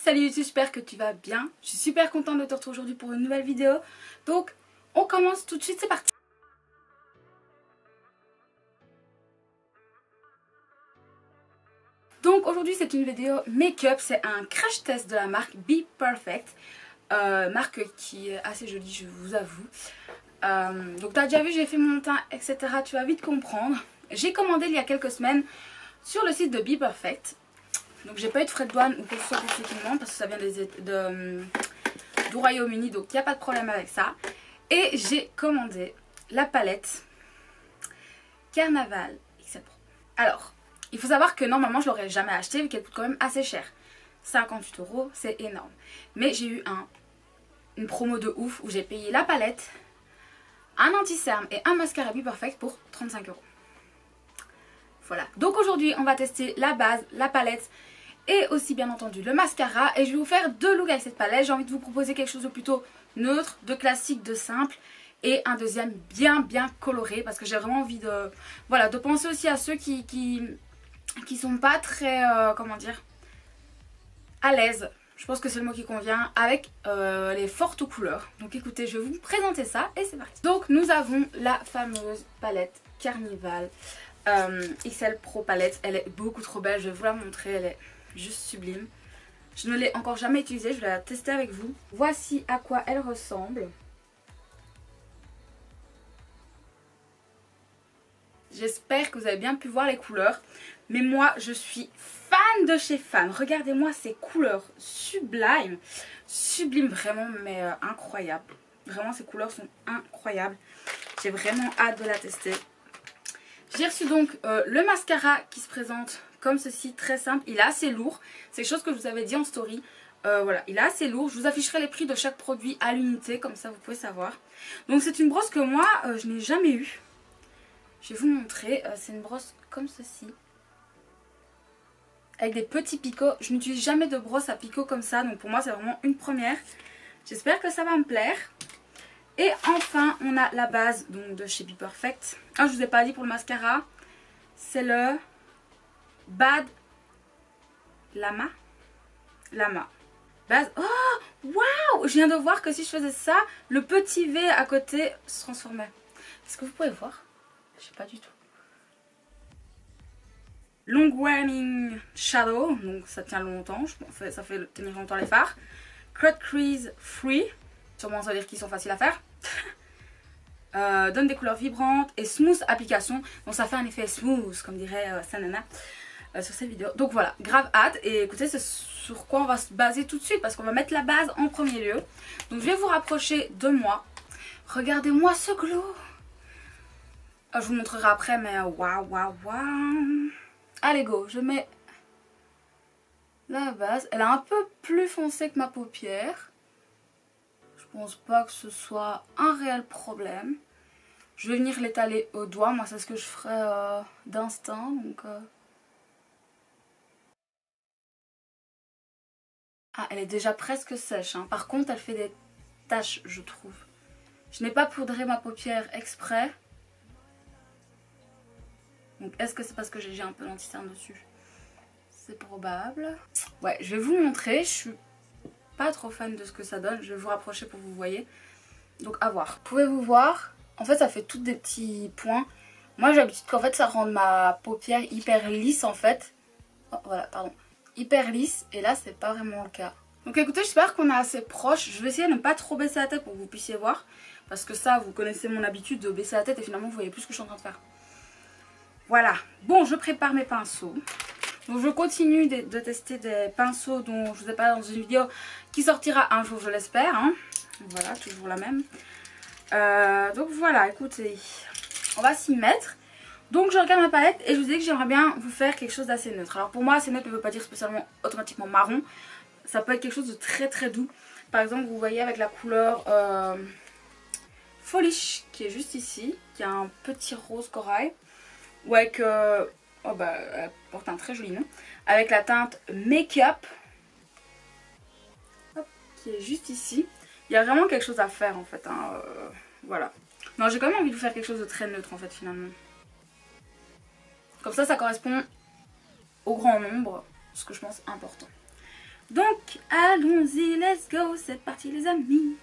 Salut YouTube, j'espère que tu vas bien. Je suis super contente de te retrouver aujourd'hui pour une nouvelle vidéo. Donc, on commence tout de suite, c'est parti. Donc aujourd'hui c'est une vidéo make-up, c'est un crash test de la marque Be Perfect. Marque qui est assez jolie, je vous avoue. Donc tu as déjà vu, j'ai fait mon teint, etc. Tu vas vite comprendre. J'ai commandé il y a quelques semaines sur le site de Be Perfect. Donc j'ai pas eu de frais de douane ou quoi que ce soit pour ceux qui me demandent parce que ça vient du Royaume-Uni, donc il n'y a pas de problème avec ça. Et j'ai commandé la palette Carnaval XL Pro. Alors, il faut savoir que normalement je l'aurais jamais acheté vu qu'elle coûte quand même assez cher. 58 €, c'est énorme. Mais j'ai eu une promo de ouf où j'ai payé la palette, un anti-cerne et un mascara Be Perfect pour 35 €. Voilà. Donc aujourd'hui on va tester la base, la palette et aussi bien entendu le mascara. Et je vais vous faire deux looks avec cette palette. J'ai envie de vous proposer quelque chose de plutôt neutre, de classique, de simple. Et un deuxième bien coloré parce que j'ai vraiment envie de, voilà, de penser aussi à ceux qui sont pas très, comment dire, à l'aise. Je pense que c'est le mot qui convient avec les fortes couleurs. Donc écoutez, je vais vous présenter ça et c'est parti. Donc nous avons la fameuse palette Carnival XL Pro palette. Elle est beaucoup trop belle, je vais vous la montrer, elle est juste sublime. Je ne l'ai encore jamais utilisée, je vais la tester avec vous. Voici à quoi elle ressemble. J'espère que vous avez bien pu voir les couleurs. Mais moi, je suis fan de chez fan. Regardez-moi ces couleurs sublimes. Sublimes, vraiment, mais incroyables. Vraiment, ces couleurs sont incroyables. J'ai vraiment hâte de la tester. J'ai reçu donc le mascara qui se présente comme ceci, très simple. Il est assez lourd. C'est quelque chose que je vous avais dit en story. Voilà, il est assez lourd. Je vous afficherai les prix de chaque produit à l'unité. Comme ça, vous pouvez savoir. Donc, c'est une brosse que moi, je n'ai jamais eue. Je vais vous montrer, c'est une brosse comme ceci. Avec des petits picots. Je n'utilise jamais de brosse à picots comme ça. Donc pour moi c'est vraiment une première. J'espère que ça va me plaire. Et enfin on a la base donc, de chez Be Perfect. Ah, je vous ai pas dit pour le mascara. C'est le Bad Lama. Base. Oh waouh. Je viens de voir que si je faisais ça, le petit V à côté se transformait. Est-ce que vous pouvez voir? Je sais pas du tout. Long Wearing Shadow, donc ça tient longtemps, ça fait tenir longtemps les fards. Cut Crease Free, sûrement ça veut dire qu'ils sont faciles à faire. Donne des couleurs vibrantes et smooth application, donc ça fait un effet smooth comme dirait Sanana sur cette vidéo. Donc voilà, grave hâte. Et écoutez, c'est sur quoi on va se baser tout de suite parce qu'on va mettre la base en premier lieu. Donc je vais vous rapprocher de moi. Regardez-moi ce glow. Je vous montrerai après, mais waouh. Allez go, je mets la base. Elle est un peu plus foncée que ma paupière. Je pense pas que ce soit un réel problème. Je vais venir l'étaler au doigt. Moi, c'est ce que je ferai d'instinct. Donc, ah, elle est déjà presque sèche. Hein. Par contre, elle fait des taches, je trouve. Je n'ai pas poudré ma paupière exprès. Donc est-ce que c'est parce que j'ai un peu d'anti-cerne dessus? C'est probable. Ouais, je vais vous montrer. Je suis pas trop fan de ce que ça donne. Je vais vous rapprocher pour que vous voyez. Donc à voir. Pouvez-vous voir? En fait ça fait toutes des petits points. Moi j'ai l'habitude qu'en fait ça rende ma paupière hyper lisse en fait. Oh, voilà, pardon. Hyper lisse. Et là c'est pas vraiment le cas. Donc écoutez, j'espère qu'on est assez proche. Je vais essayer de ne pas trop baisser la tête pour que vous puissiez voir. Parce que ça, vous connaissez mon habitude de baisser la tête et finalement vous voyez plus ce que je suis en train de faire. Voilà, bon, je prépare mes pinceaux. Donc je continue de tester des pinceaux dont je vous ai parlé dans une vidéo qui sortira un jour, je l'espère. Hein. Voilà, toujours la même. Donc voilà, écoutez, on va s'y mettre. Donc je regarde ma palette et je vous dis que j'aimerais bien vous faire quelque chose d'assez neutre. Alors pour moi, assez neutre ne veut pas dire spécialement automatiquement marron. Ça peut être quelque chose de très doux. Par exemple, vous voyez avec la couleur Folish qui est juste ici, qui a un petit rose corail. Ou avec, oh bah, elle porte un très joli nom, avec la teinte Make-up, qui est juste ici. Il y a vraiment quelque chose à faire en fait, hein, voilà. Non, j'ai quand même envie de vous faire quelque chose de très neutre en fait finalement. Comme ça correspond au grand nombre, ce que je pense important. Donc allons-y, let's go, c'est parti les amis.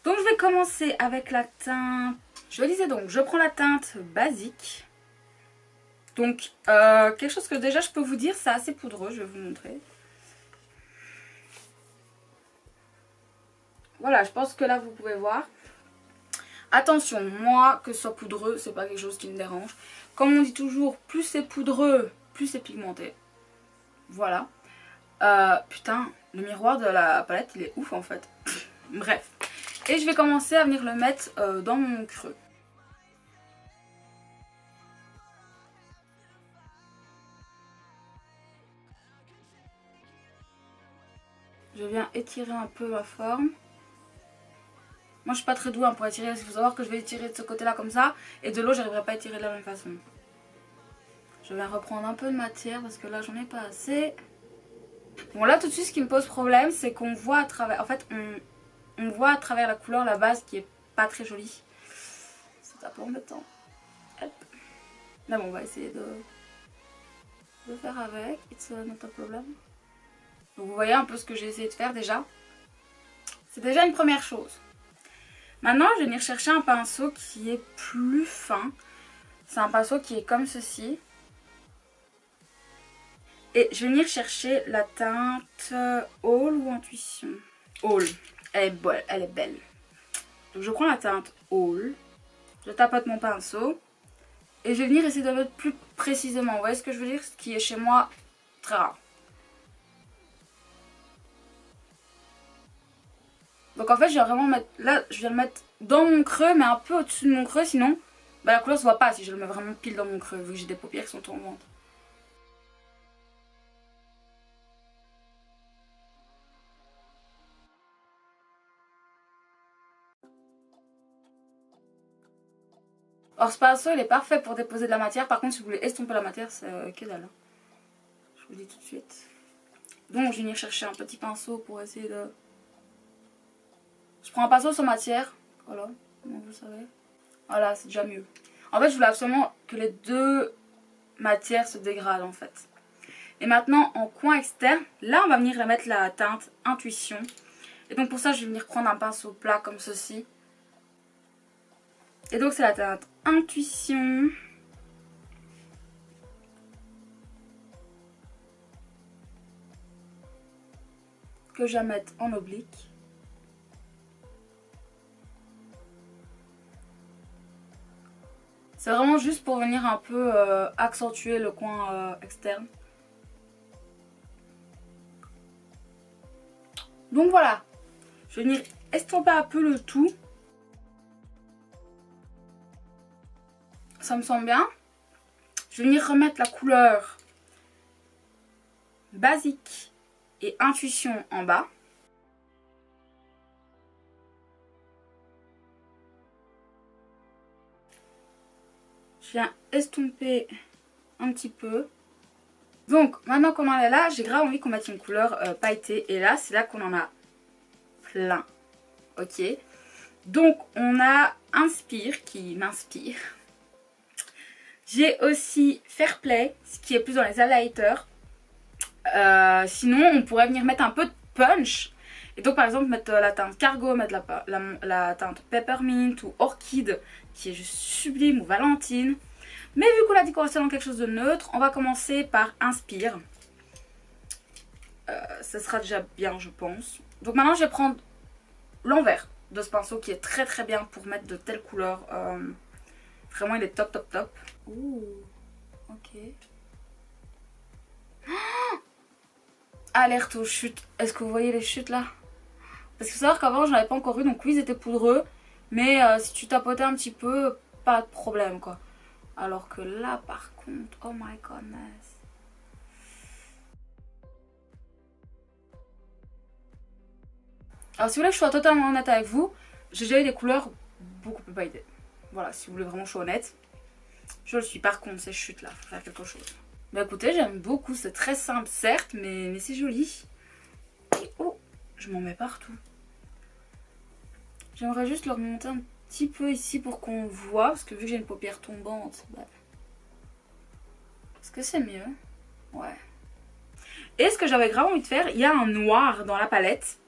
Donc je vais commencer avec la teinte. Je disais donc, je prends la teinte basique. Donc quelque chose que déjà je peux vous dire, c'est assez poudreux, je vais vous montrer. Voilà, je pense que là vous pouvez voir. Attention, moi que ce soit poudreux, c'est pas quelque chose qui me dérange. Comme on dit toujours, plus c'est poudreux, plus c'est pigmenté. Voilà. Putain, le miroir de la palette, il est ouf en fait. Bref. Et je vais commencer à venir le mettre dans mon creux. Je viens étirer un peu ma forme. Moi je suis pas très douée pour étirer, il faut savoir que je vais étirer de ce côté là comme ça. Et de l'autre j'arriverai pas à étirer de la même façon. Je vais reprendre un peu de matière parce que là j'en ai pas assez. Bon là tout de suite ce qui me pose problème c'est qu'on voit à travers, en fait on voit à travers la couleur la base qui est pas très jolie. C'est un peu embêtant. Hop. Là bon on va essayer de faire avec, it's not a problem. Donc vous voyez un peu ce que j'ai essayé de faire déjà. C'est déjà une première chose. Maintenant, je vais venir chercher un pinceau qui est plus fin. C'est un pinceau qui est comme ceci. Et je vais venir chercher la teinte All ou Intuition. All. Elle est belle. Donc je prends la teinte All. Je tapote mon pinceau. Et je vais venir essayer de mettre plus précisément. Vous voyez ce que je veux dire? Ce qui est chez moi très rare. Donc en fait je vais vraiment mettre, là je viens le mettre dans mon creux mais un peu au-dessus de mon creux sinon bah, la couleur se voit pas si je le mets vraiment pile dans mon creux vu que j'ai des paupières qui sont tombantes. Or ce pinceau il est parfait pour déposer de la matière, par contre si vous voulez estomper la matière c'est que dalle. Je vous le dis tout de suite. Donc je vais venir chercher un petit pinceau pour essayer de... Je prends un pinceau sans matière, voilà, comme vous savez. Voilà, c'est déjà mieux. En fait, je voulais absolument que les deux matières se dégradent en fait. Et maintenant, en coin externe, là, on va venir mettre la teinte Intuition. Et donc pour ça, je vais venir prendre un pinceau plat comme ceci. Et donc c'est la teinte Intuition. Que je vais mettre en oblique. C'est vraiment juste pour venir un peu accentuer le coin externe. Donc voilà. Je vais venir estomper un peu le tout. Ça me semble bien. Je vais venir remettre la couleur basique et Intuition en bas. Je viens estomper un petit peu. Donc maintenant qu'on en est là, j'ai grave envie qu'on mette une couleur pailletée. Et là, c'est là qu'on en a plein. Ok. Donc on a Inspire qui m'inspire. J'ai aussi Fairplay, ce qui est plus dans les highlighters. Sinon, on pourrait venir mettre un peu de punch. Et donc par exemple mettre la teinte Cargo, mettre la teinte Peppermint ou Orchid qui est juste sublime, ou Valentine. Mais vu qu'on a dit qu'on restait dans quelque chose de neutre, on va commencer par Inspire. Ça sera déjà bien je pense. Donc maintenant je vais prendre l'envers de ce pinceau qui est très très bien pour mettre de telles couleurs. Vraiment il est top top top. Ouh, ok. Oh, alerte aux chutes. Est-ce que vous voyez les chutes là? Parce qu'il faut savoir qu'avant j'en avais pas encore eu, donc oui ils étaient poudreux. Mais si tu tapotais un petit peu, pas de problème quoi. Alors que là par contre, oh my goodness. Alors si vous voulez que je sois totalement honnête avec vous, j'ai déjà eu des couleurs beaucoup plus pailletées. Voilà, si vous voulez vraiment que je sois honnête. Je le suis. Par contre, ces chutes là, faut faire quelque chose. Bah écoutez, j'aime beaucoup, c'est très simple certes, mais c'est joli. Et oh, je m'en mets partout. J'aimerais juste le remonter un petit peu ici pour qu'on voit, parce que vu que j'ai une paupière tombante, bah... est-ce que c'est mieux? Ouais. Et ce que j'avais grave envie de faire, il y a un noir dans la palette.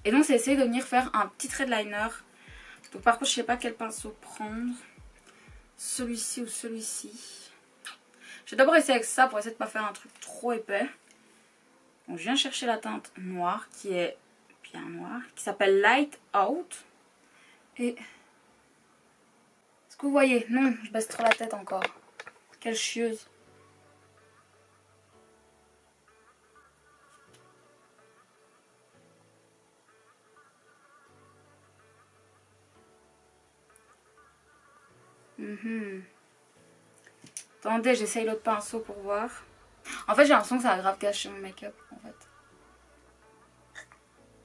Et donc c'est essayer de venir faire un petit trait de liner. Donc par contre je sais pas quel pinceau prendre. Celui-ci ou celui-ci. Je vais d'abord essayer avec ça pour essayer de ne pas faire un truc trop épais. Donc je viens chercher la teinte noire qui est bien noire. Qui s'appelle Light Out. Et... est-ce que vous voyez? Non, je baisse trop la tête encore. Quelle chieuse. Attendez, j'essaye l'autre pinceau pour voir. En fait, j'ai l'impression que ça a grave gâché mon make-up. En fait.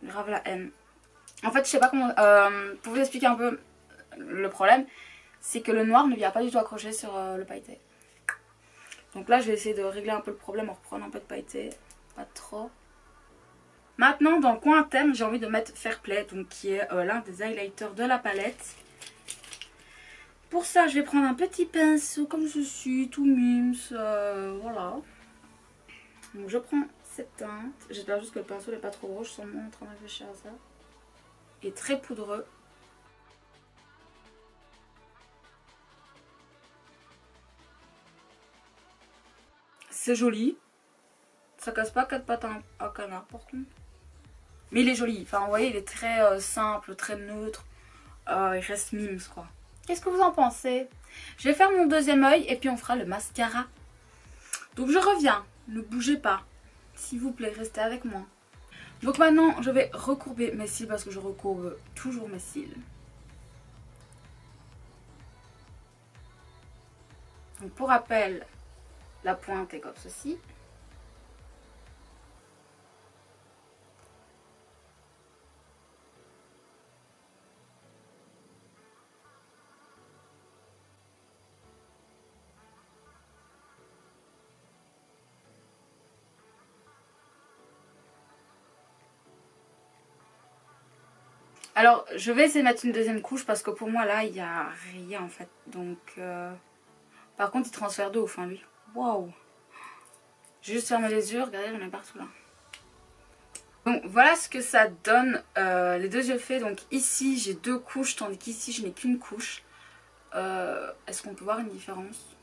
Grave la haine. En fait, je sais pas comment... pour vous expliquer un peu le problème, c'est que le noir ne vient pas du tout accrocher sur le pailleté. Donc là, je vais essayer de régler un peu le problème en reprenant un peu de pailleté. Pas trop. Maintenant, dans le coin interne, j'ai envie de mettre Fairplay, donc qui est l'un des highlighters de la palette. Pour ça, je vais prendre un petit pinceau comme ceci, tout mimes, voilà. Donc je prends cette teinte. J'espère juste que le pinceau n'est pas trop gros, je suis en train de réfléchir à ça. Il est très poudreux. C'est joli. Ça casse pas quatre pattes à canard par contre. Mais il est joli. Enfin, vous voyez, il est très simple, très neutre. Il reste mimes quoi. Qu'est-ce que vous en pensez? Je vais faire mon deuxième œil et puis on fera le mascara. Donc je reviens. Ne bougez pas. S'il vous plaît, restez avec moi. Donc maintenant, je vais recourber mes cils parce que je recourbe toujours mes cils. Donc pour rappel, la pointe est comme ceci. Alors, je vais essayer de mettre une deuxième couche parce que pour moi, là, il n'y a rien en fait. Donc, par contre, il transfère de ouf, hein, lui. Waouh! J'ai juste fermé les yeux, regardez, j'en ai partout là. Donc, voilà ce que ça donne, les deux yeux faits. Donc, ici, j'ai deux couches, tandis qu'ici, je n'ai qu'une couche. Est-ce qu'on peut voir une différence?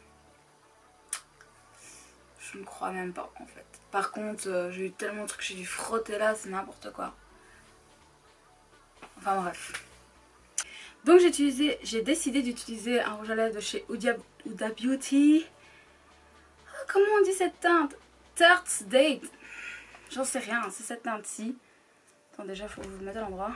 Je ne crois même pas, en fait. Par contre, j'ai eu tellement de trucs que j'ai dû frotter là, c'est n'importe quoi. Enfin bref. Donc j'ai décidé d'utiliser un rouge à lèvres de chez Huda Beauty. Oh, comment on dit cette teinte? Third Date. J'en sais rien, c'est cette teinte-ci. Attends, déjà, il faut que je vous mette à l'endroit.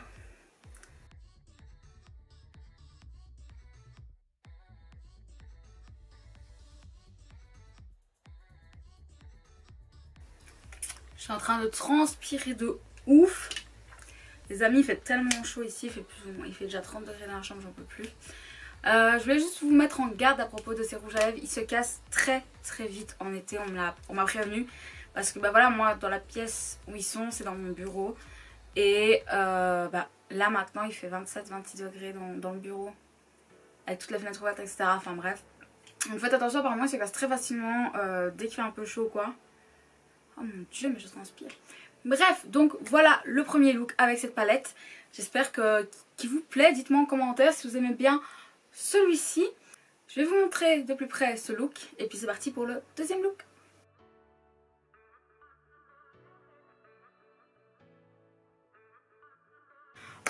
Je suis en train de transpirer de ouf. Les amis, il fait tellement chaud ici, il fait déjà 30 degrés dans la chambre, j'en peux plus. Je voulais juste vous mettre en garde à propos de ces rouges à lèvres. Ils se cassent très très vite en été, on m'a prévenu. Parce que bah voilà, moi dans la pièce où ils sont, c'est dans mon bureau. Et bah, là maintenant il fait 27-26 degrés dans le bureau. Avec toutes les fenêtres ouvertes, etc. Enfin bref. Donc faites attention, apparemment ils se cassent très facilement dès qu'il fait un peu chaud quoi. Oh mon dieu, mais je transpire. Bref, donc voilà le premier look avec cette palette. J'espère qu'il vous plaît. Dites-moi en commentaire si vous aimez bien celui-ci. Je vais vous montrer de plus près ce look. Et puis c'est parti pour le deuxième look.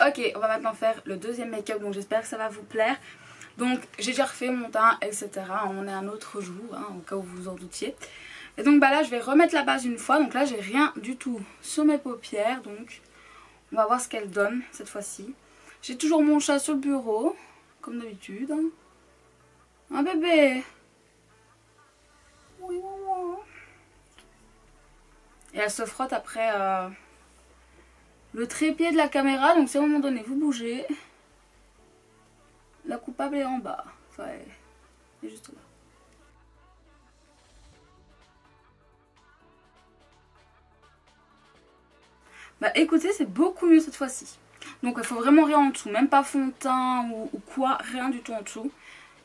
Ok, on va maintenant faire le deuxième make-up. Donc j'espère que ça va vous plaire. Donc j'ai déjà refait mon teint, etc. On est un autre jour, hein, au cas où vous vous en doutiez. Et donc bah là je vais remettre la base une fois. Donc là j'ai rien du tout sur mes paupières. Donc on va voir ce qu'elle donne cette fois-ci. J'ai toujours mon chat sur le bureau, comme d'habitude. Un bébé. Oui maman. Et elle se frotte après le trépied de la caméra. Donc si à un moment donné vous bougez, la coupable est en bas. Enfin elle est juste là. Bah écoutez, c'est beaucoup mieux cette fois-ci. Donc il faut vraiment rien en dessous, même pas fond de teint ou quoi, rien du tout en dessous.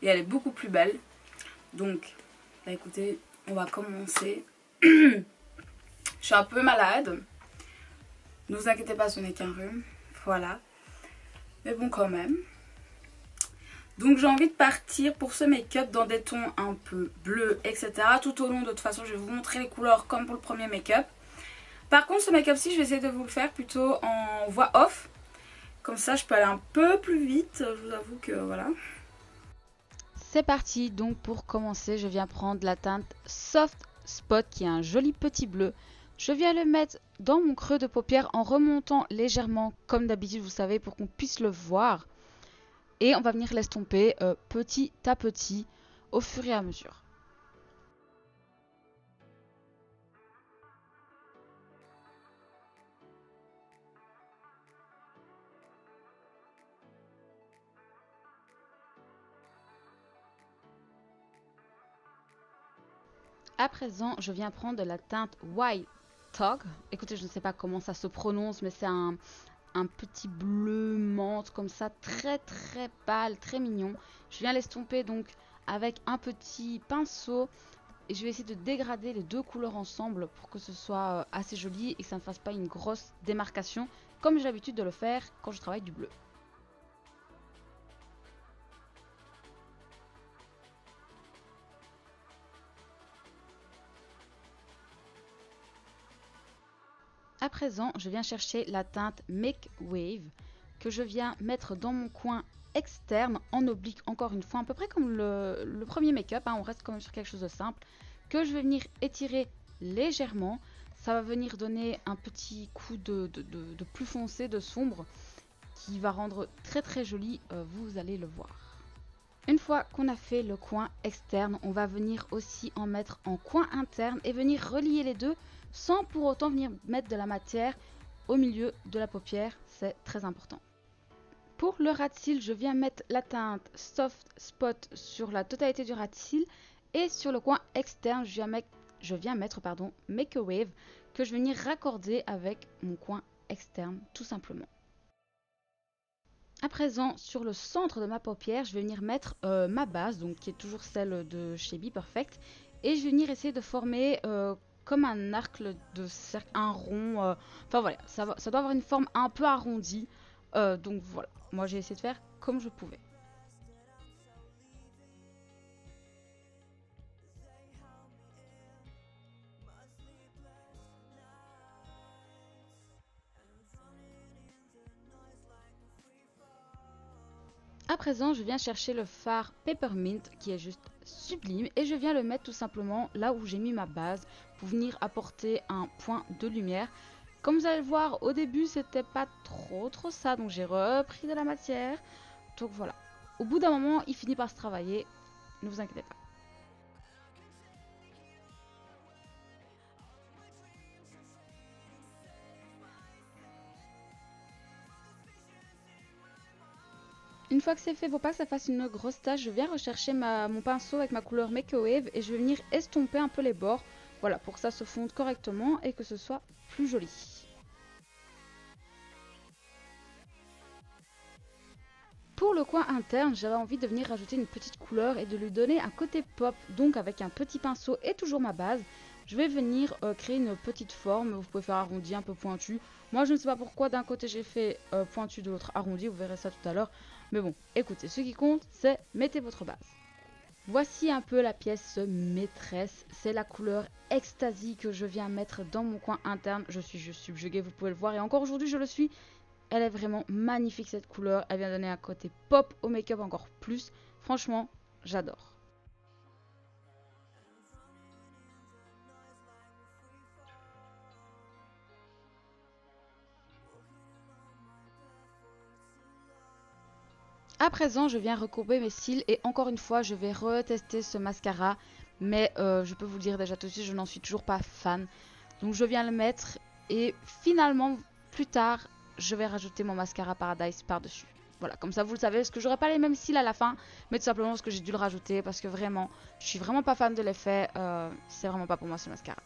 Et elle est beaucoup plus belle. Donc, bah écoutez, on va commencer. Je suis un peu malade. Ne vous inquiétez pas, ce n'est qu'un rhume. Voilà. Mais bon, quand même. Donc j'ai envie de partir pour ce make-up dans des tons un peu bleus, etc. Tout au long, de toute façon, je vais vous montrer les couleurs comme pour le premier make-up. Par contre, ce make-up-ci, je vais essayer de vous le faire plutôt en voix off. Comme ça, je peux aller un peu plus vite. Je vous avoue que voilà. C'est parti, donc pour commencer, je viens prendre la teinte Soft Spot qui est un joli petit bleu. Je viens le mettre dans mon creux de paupière en remontant légèrement comme d'habitude, vous savez, pour qu'on puisse le voir. Et on va venir l'estomper petit à petit au fur et à mesure. À présent, je viens prendre la teinte White Tog. Écoutez, je ne sais pas comment ça se prononce, mais c'est un petit bleu menthe comme ça, très très pâle, très mignon. Je viens l'estomper donc avec un petit pinceau et je vais essayer de dégrader les deux couleurs ensemble pour que ce soit assez joli et que ça ne fasse pas une grosse démarcation comme j'ai l'habitude de le faire quand je travaille du bleu. À présent, je viens chercher la teinte Make Wave que je viens mettre dans mon coin externe en oblique, encore une fois, à peu près comme le premier make-up, hein, on reste quand même sur quelque chose de simple, que je vais venir étirer légèrement. Ça va venir donner un petit coup de plus foncé, de sombre, qui va rendre très très joli, vous allez le voir. Une fois qu'on a fait le coin externe, on va venir aussi en mettre en coin interne et venir relier les deux sans pour autant venir mettre de la matière au milieu de la paupière, c'est très important. Pour le ras de cils, je viens mettre la teinte Soft Spot sur la totalité du ras de cils et sur le coin externe, je viens mettre Make a Wave que je vais venir raccorder avec mon coin externe tout simplement. À présent, sur le centre de ma paupière, je vais venir mettre ma base, donc qui est toujours celle de chez Be Perfect, et je vais venir essayer de former comme un arc de cercle, un rond. Enfin voilà, ça doit avoir une forme un peu arrondie. Donc voilà, moi j'ai essayé de faire comme je pouvais. À présent, je viens chercher le fard Peppermint qui est juste sublime et je viens le mettre tout simplement là où j'ai mis ma base pour venir apporter un point de lumière. Comme vous allez le voir, au début c'était pas trop ça, donc j'ai repris de la matière. Donc voilà, au bout d'un moment il finit par se travailler, ne vous inquiétez pas. Une fois que c'est fait, pour pas que ça fasse une grosse tache, je viens rechercher mon pinceau avec ma couleur Make a Wave et je vais venir estomper un peu les bords. Voilà, pour que ça se fonde correctement et que ce soit plus joli. Pour le coin interne, j'avais envie de venir rajouter une petite couleur et de lui donner un côté pop. Donc avec un petit pinceau et toujours ma base, je vais venir créer une petite forme. Vous pouvez faire arrondi, un peu pointu. Moi je ne sais pas pourquoi d'un côté j'ai fait pointu, de l'autre arrondi. Vous verrez ça tout à l'heure. Mais bon, écoutez, ce qui compte c'est mettez votre base. Voici un peu la pièce maîtresse. C'est la couleur Ecstasy que je viens mettre dans mon coin interne. Je suis juste subjuguée, vous pouvez le voir. Et encore aujourd'hui je le suis. Elle est vraiment magnifique cette couleur, elle vient donner un côté pop au make-up encore plus. Franchement, j'adore. À présent, je viens recourber mes cils et encore une fois, je vais retester ce mascara. Mais je peux vous le dire déjà tout de suite, je n'en suis toujours pas fan. Donc je viens le mettre et finalement, plus tard, je vais rajouter mon mascara Paradise par-dessus. Voilà, comme ça vous le savez, parce que j'aurai pas les mêmes cils à la fin, mais tout simplement parce que j'ai dû le rajouter, parce que vraiment, je suis vraiment pas fan de l'effet, c'est vraiment pas pour moi ce mascara.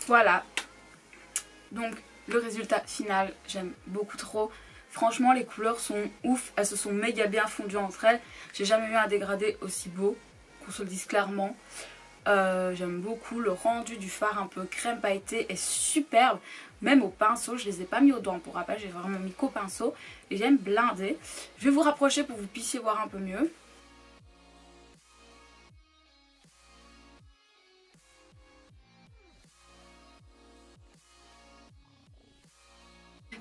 Voilà. Donc le résultat final, j'aime beaucoup trop. Franchement les couleurs sont ouf, elles se sont méga bien fondues entre elles. J'ai jamais vu un dégradé aussi beau, qu'on se le dise clairement. J'aime beaucoup le rendu du fard un peu crème pailletée est superbe. Même au pinceau, je les ai pas mis au doigt pour rappel, j'ai vraiment mis qu'au pinceau. Et j'aime blinder. Je vais vous rapprocher pour que vous puissiez voir un peu mieux.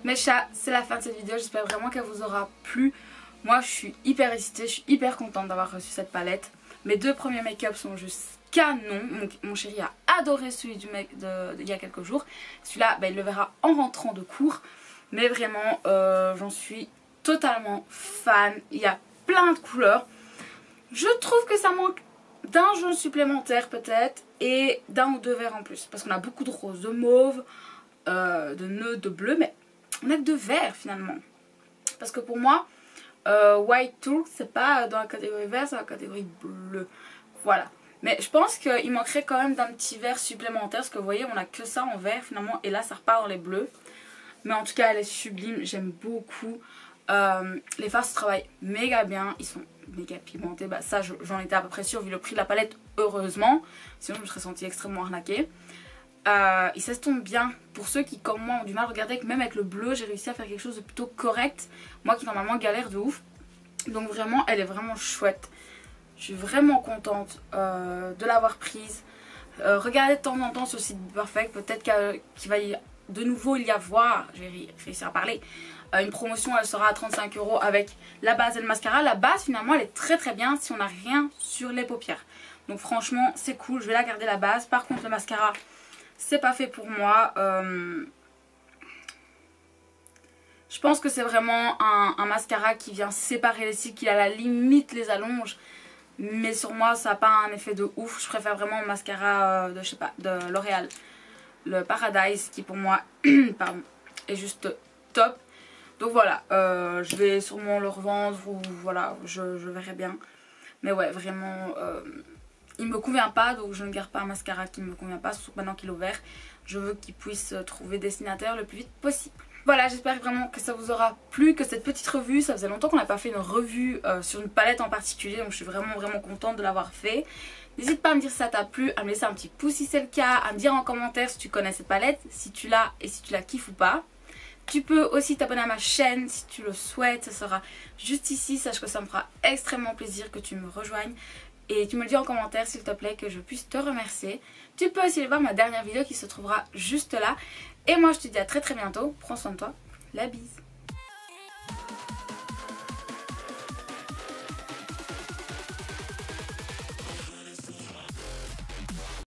Mes chats, c'est la fin de cette vidéo, j'espère vraiment qu'elle vous aura plu. Moi je suis hyper excitée, je suis hyper contente d'avoir reçu cette palette. Mes deux premiers make-up sont juste canon. Mon chéri a adoré celui du mec il y a quelques jours. Celui-là, il le verra en rentrant de cours. Mais vraiment, j'en suis totalement fan. Il y a plein de couleurs. Je trouve que ça manque d'un jaune supplémentaire peut-être et d'un ou deux verts en plus. Parce qu'on a beaucoup de rose, de mauve, de nœud, de bleu. Mais on a que de vert finalement. Parce que pour moi, White Talk, c'est pas dans la catégorie vert, c'est dans la catégorie bleu. Voilà. Mais je pense qu'il manquerait quand même d'un petit vert supplémentaire. Parce que vous voyez, on a que ça en vert finalement. Et là, ça repart dans les bleus. Mais en tout cas, elle est sublime. J'aime beaucoup. Les fards se travaillent méga bien. Ils sont méga pigmentés. Bah, ça, j'en étais à peu près sûre vu le prix de la palette. Heureusement. Sinon, je me serais sentie extrêmement arnaquée. Ils s'estompent bien. Pour ceux qui, comme moi, ont du mal à regarder, que même avec le bleu, j'ai réussi à faire quelque chose de plutôt correct. Moi qui, normalement, galère de ouf. Donc, vraiment, elle est vraiment chouette. Je suis vraiment contente de l'avoir prise. Regardez de temps en temps sur le site Perfect. Peut-être qu'il va de nouveau il y avoir, je vais réussir à parler, une promotion. Elle sera à 35 € avec la base et le mascara. La base finalement elle est très très bien si on n'a rien sur les paupières. Donc franchement c'est cool, je vais la garder la base. Par contre le mascara c'est pas fait pour moi. Je pense que c'est vraiment un mascara qui vient séparer les cils, qui à la limite les allonge. Mais sur moi ça n'a pas un effet de ouf. Je préfère vraiment le mascara de, je sais pas, de L'Oréal. Le Paradise qui pour moi pardon, est juste top. Donc voilà, je vais sûrement le revendre ou voilà, je verrai bien. Mais ouais, vraiment, il me convient pas, donc je ne garde pas un mascara qui me convient pas, surtout maintenant qu'il est ouvert. Je veux qu'il puisse trouver destinataire le plus vite possible. Voilà, j'espère vraiment que ça vous aura plu, que cette petite revue, ça faisait longtemps qu'on n'a pas fait une revue sur une palette en particulier, donc je suis vraiment contente de l'avoir fait. N'hésite pas à me dire si ça t'a plu, à me laisser un petit pouce si c'est le cas, à me dire en commentaire si tu connais cette palette, si tu l'as et si tu la kiffes ou pas. Tu peux aussi t'abonner à ma chaîne si tu le souhaites, ça sera juste ici, sache que ça me fera extrêmement plaisir que tu me rejoignes. Et tu me le dis en commentaire s'il te plaît que je puisse te remercier. Tu peux aussi aller voir ma dernière vidéo qui se trouvera juste là. Et moi je te dis à très bientôt, prends soin de toi, la bise.